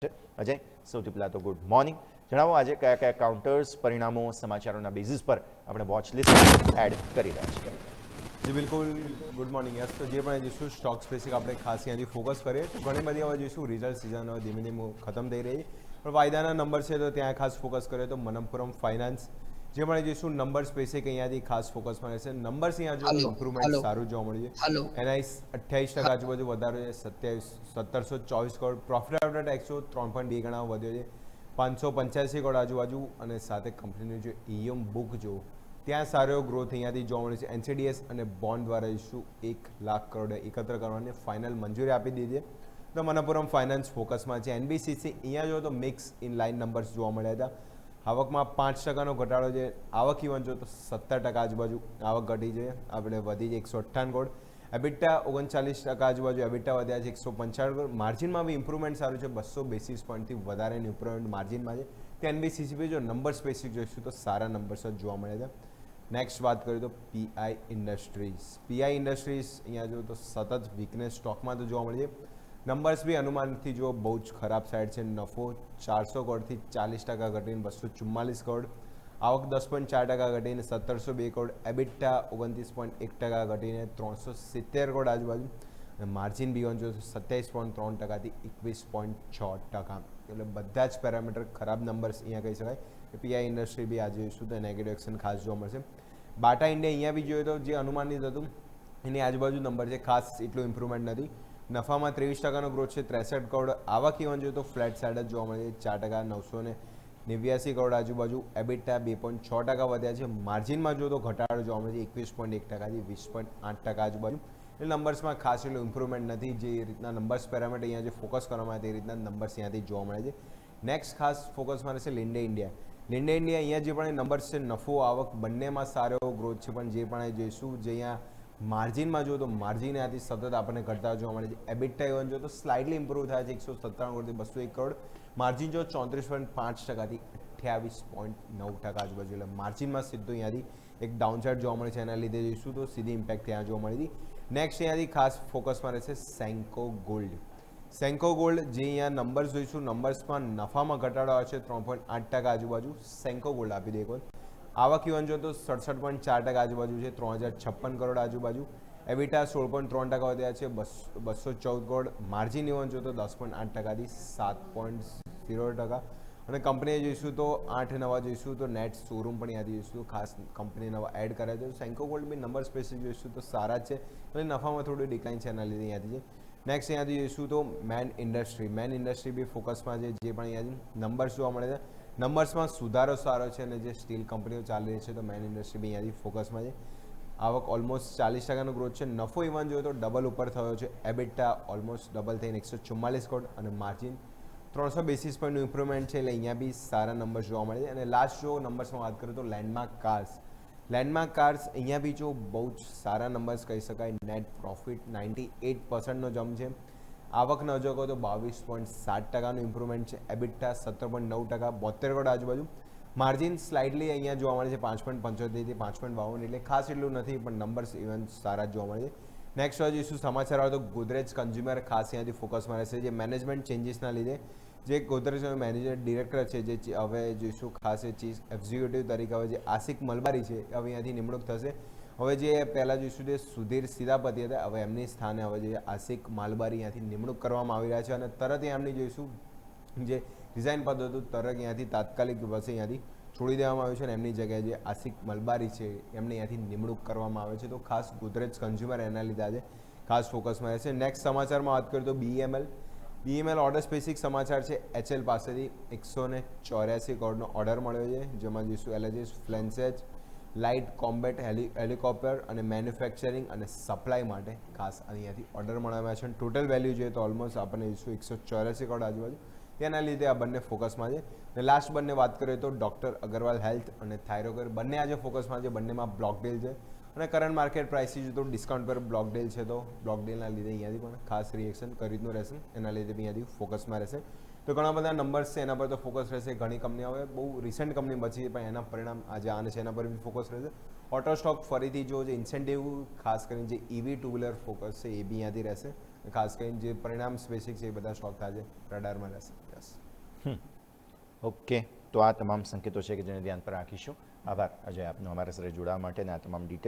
અજય, સૌથી પહેલાં તો ગુડ મોર્નિંગ. જણાવો આજે કયા કયા કાઉન્ટર્સ પરિણામો સમાચારોના બેઝિસ પર આપણે વોચ લિસ્ટ એડ કરી રહ્યા છીએ. જી બિલકુલ, ગુડ મોર્નિંગ. યસ, તો જે પણ જોઈશું સ્ટોક સ્પેસિફિક આપણે ખાસ અહીંયાથી ફોકસ કરીએ તો ઘણી બધી હવે જોઈશું રિઝલ્ટ સિઝન હવે ધીમે ધીમે ખતમ થઈ રહી પણ વાયદાના નંબર છે તો ત્યાં ખાસ ફોકસ કરીએ તો મનપ્પુરમ ફાઇનાન્સ જે પણ જોઈશું નંબર સ્પેસિફિક અહીંયાથી ખાસ ફોકસમાં રહેશે. નંબર્સ અહીંયા જો ઇમ્પ્રુવમેન્ટ સારું જોવા મળ્યું છે. એનઆઈ 28% આજુબાજુ વધારો છે, 1724 કરોડ. પ્રોફિટ આફ્ટર ટેક્સ 3.2 ગણા વધ્યો છે, 585 કરોડ આજુબાજુ. અને સાથે કંપનીનું જે ઈએમ બુક જો ત્યાં સારો એવો ગ્રોથ અહીંયાથી જોવા મળે છે. એનસીડીએસ અને બોન્ડ દ્વારા ઇસ્યુ 1 લાખ કરોડ એકત્ર કરવાની ફાઇનલ મંજૂરી આપી દીધી તો મનપ્પુરમ ફાઇનાન્સ ફોકસમાં છે. એનબીસીસી અહીંયા જો તો મિક્સ ઇન લાઇન નંબર્સ જોવા મળ્યા હતા. આવકમાં 5% ઘટાડો છે. આવક ઇવન જો તો 17% આજુબાજુ આવક ઘટી છે, આપણે વધી છે 158 કરોડ. એબિટા 39% આજુબાજુ એબિટા વધ્યા છે 195 કરોડ. માર્જિનમાં બી ઇમ્પ્રુવમેન્ટ સારું છે, 200 બેસિસ પોઈન્ટથી વધારેની ઇમ્પ્રુવમેન્ટ માર્જિનમાં છે. તે એનબીસીસી જો નંબર સ્પેસિફિક જોઈશું તો સારા નંબર્સ જ જોવા મળે છે. નેક્સ્ટ વાત કરીએ તો પીઆઈ ઇન્ડસ્ટ્રીઝ અહીંયા જો તો સતત વીકનેસ સ્ટોકમાં તો જોવા મળે છે. નંબર્સ બી અનુમાનથી જો બહુ જ ખરાબ સાઈડ છે. નફો 400 કરોડથી 40% ઘટીને 244 કરોડ. આવક 10.4% ઘટીને 1702 કરોડ. એબિટા 29.1% ઘટીને 370 કરોડ આજુબાજુ. અને માર્જિન બી જો 27.3%થી 21.6%. એટલે બધા જ પેરામીટર ખરાબ નંબર્સ અહીંયા કહી શકાય કે પીઆઈ ઇન્ડસ્ટ્રી બી આજે જોઈશું તો નેગેટિવ એક્શન ખાસ જોવા મળશે. બાટા ઇન્ડિયા અહીંયા બી જોઈએ તો જે અનુમાનિત હતું એની આજુબાજુ નંબર છે, ખાસ એટલું ઇમ્પ્રુવમેન્ટ નથી. નફામાં 23%નો ગ્રોથ છે, 63 કરોડ. આવક ઇવન જોઈએ તો ફ્લેટ સાઇડ જ જોવા મળે છે, 4%, 989 કરોડ આજુબાજુ. એબિટા 2.6% વધ્યા છે. માર્જિનમાં જો તો ઘટાડો જોવા મળે છે, 21.1%થી 20.8% આજુબાજુ. એટલે નંબર્સમાં ખાસ એટલું ઇમ્પ્રુવમેન્ટ નથી. જે રીતના નંબર્સ પેરામીટર અહીંયા જે ફોકસ કરવામાં આવે તે રીતના નંબર્સ અહીંયાથી જોવા મળે છે. નેક્સ્ટ ખાસ ફોકસમાં રહેશે લિન્ડે ઇન્ડિયા. અહીંયા જે પણ નંબર્સ છે, નફો આવક બંનેમાં સારો એવો ગ્રોથ છે, પણ જે પણ જોઈશું જે અહીંયા માર્જિનમાં જો તો માર્જિન આથી સતત આપણને ઘટતા જોવા મળે છે. એબિટા ઇવન જો તો સ્લાઇટલી ઇમ્પ્રૂવ થાય છે, 197 કરોડથી 201 કરોડ. માર્જિન જો 34.5%થી 28.9% આજુબાજુ. એટલે માર્જિનમાં સીધું અહીંયાથી એક ડાઉનસાઇડ જોવા મળે છે. એના લીધે જોઈશું તો સીધી ઇમ્પેક્ટ ત્યાં જોવા મળી હતી. નેક્સ્ટ અહીંયાથી ખાસ ફોકસમાં રહેશે સેન્કો ગોલ્ડ. જે અહીંયા નંબર્સ જોઈશું, નંબર્સમાં નફામાં ઘટાડો આવે છે 3.8% આજુબાજુ. સેન્કો ગોલ્ડ આપી દે કોઈ આવક ઇવન જો તો 67.4% આજુબાજુ છે, 3056 કરોડ આજુબાજુ. એબિટા 16.3% વધ્યા છે, 214 કરોડ. માર્જિન ઇવન જો તો 10.8%થી 7.0%. અને કંપનીએ જોઈશું તો 8 નવા જોઈશું તો નેટ શોરૂમ પણ અહીંયાથી જોઈશું, ખાસ કંપની નવા એડ કર્યા છે. સેન્કો ગોલ્ડ બી નંબર સ્પેસિફિક જોઈશું તો સારા જ છે, એટલે નફામાં થોડું ડિક્લાઇન છે, એના લીધે અહીંયાથી છે. નેક્સ્ટ અહીંયાથી જોઈશું તો મેન ઇન્ડસ્ટ્રી બી ફોકસમાં છે. જે પણ અહીંયાથી નંબર્સ જોવા મળે છે, નંબર્સમાં સુધારો સારો છે. અને જે સ્ટીલ કંપનીઓ ચાલી રહી છે તો મેન ઇન્ડસ્ટ્રી બી અહીંયાથી ફોકસમાં છે. આવક ઓલમોસ્ટ 40%નો ગ્રોથ છે. નફો ઇવન જોઈએ તો ડબલ ઉપર થયો છે. એબિટા ઓલમોસ્ટ ડબલ થઈને 144 કરોડ. અને માર્જિન 300 બેસિસ પોઈન્ટનું ઇમ્પ્રુવમેન્ટ છે, એટલે અહીંયા બી સારા નંબર્સ જોવા મળે છે. અને લાસ્ટ જો નંબર્સમાં વાત કરીએ તો લેન્ડમાર્ક કાર્સ અહીંયા બી જો બહુ જ સારા નંબર્સ કહી શકાય. નેટ પ્રોફિટ 98%નો જમ્પ છે. આવક ન જોકો તો 22.7%નું ઇમ્પ્રુવમેન્ટ છે. એબિટા 17.9%, 72 કરોડ આજુબાજુ. માર્જિન સ્લાઇડલી અહીંયા જોવા મળે છે 5.75થી 5.52, એટલે ખાસ એટલું નથી, પણ નંબર્સ ઇવન સારા જ જોવા મળે છે. નેક્સ્ટ વાત જોઈશું સમાચાર આવે તો ગોદરેજ કન્ઝ્યુમર ખાસ અહીંયાથી ફોકસમાં રહેશે. જે મેનેજમેન્ટ ચેન્જીસના લીધે જે ગોદરેજ મેનેજર ડિરેક્ટર છે, જે હવે જોઈશું ખાસ એ ચીફ એક્ઝિક્યુટિવ તરીકે હવે જે આશિક મલબારી છે, હવે અહીંયાથી નિમણૂક થશે. હવે જે પહેલાં જોઈશું તે સુધીર સિદાપતિ હતા, હવે એમની સ્થાને હવે જે આશિક માલબારી અહીંયાથી નિમણૂક કરવામાં આવી રહ્યા છે. અને તરત એમની જોઈશું જે રિઝાઇન પદ હતું તરત અહીંયાથી તાત્કાલિક બસ અહીંયાથી છોડી દેવામાં આવ્યું છે. અને એમની જગ્યાએ જે આશિક મલબારી છે એમને અહીંયાથી નિમણૂક કરવામાં આવે છે. તો ખાસ ગોદરેજ કન્ઝ્યુમર એના લીધે આજે ખાસ ફોકસમાં રહેશે. નેક્સ્ટ સમાચારમાં વાત કરીએ તો બીઈએમએલ ઓર્ડર સ્પેસિફિક સમાચાર છે. એચએલ પાસેથી 184 કરોડનો ઓર્ડર મળ્યો છે, જેમાં જોઈશું એલએચએસ ફ્લેન્સેજ લાઇટ કોમ્બેટ હેલિકોપ્ટર અને મેન્યુફેક્ચરિંગ અને સપ્લાય માટે ખાસ અહીંયાથી ઓર્ડર મળ્યા છે. ટોટલ વેલ્યુ જોઈએ તો ઓલમોસ્ટ આપણને જોઈશું 184 કરોડ આજુબાજુ. તેના લીધે આ બંને ફોકસમાં છે. અને લાસ્ટ બંને વાત કરીએ તો ડૉક્ટર અગરવાલ હેલ્થ અને થાઇરોકેર બંને આજે ફોકસમાં છે. બંનેમાં બ્લોક ડીલ છે. અને કરંટ માર્કેટ પ્રાઇસથી જો તો ડિસ્કાઉન્ટ પર બ્લોક ડીલ છે, તો બ્લોક ડીલના લીધે અહીંયાથી પણ ખાસ રિએક્શન ખરીદનું રહેશે. એના લીધે બી અહીંયાથી ફોકસમાં રહેશે. તો ઘણા બધા નંબર્સ છે, એના પર તો ફોકસ રહેશે. ઘણી કંપનીઓ હવે બહુ રિસેન્ટ કંપની બચી છે, પણ એના પરિણામ આજે આને છે એના પર બી ફોકસ રહેશે. ઓટો સ્ટોક ફરીથી જો જે ઇન્સેન્ટિવ ખાસ કરીને જે EV ટુ વ્હીલર ફોકસ છે એ બી અહીંયાથી રહેશે. ખાસ કરીને જે પરિણામ સ્પેસિફિક છે એ બધા સ્ટોક આજે રડારમાં રહેશે. ઓકે, તો આ તમામ સંકેતો છે કે જેને ધ્યાન પર રાખીશું. આભાર અજય આપનો અમારા સાથે જોડાવા માટે અને આ તમામ ડિટેલ્સ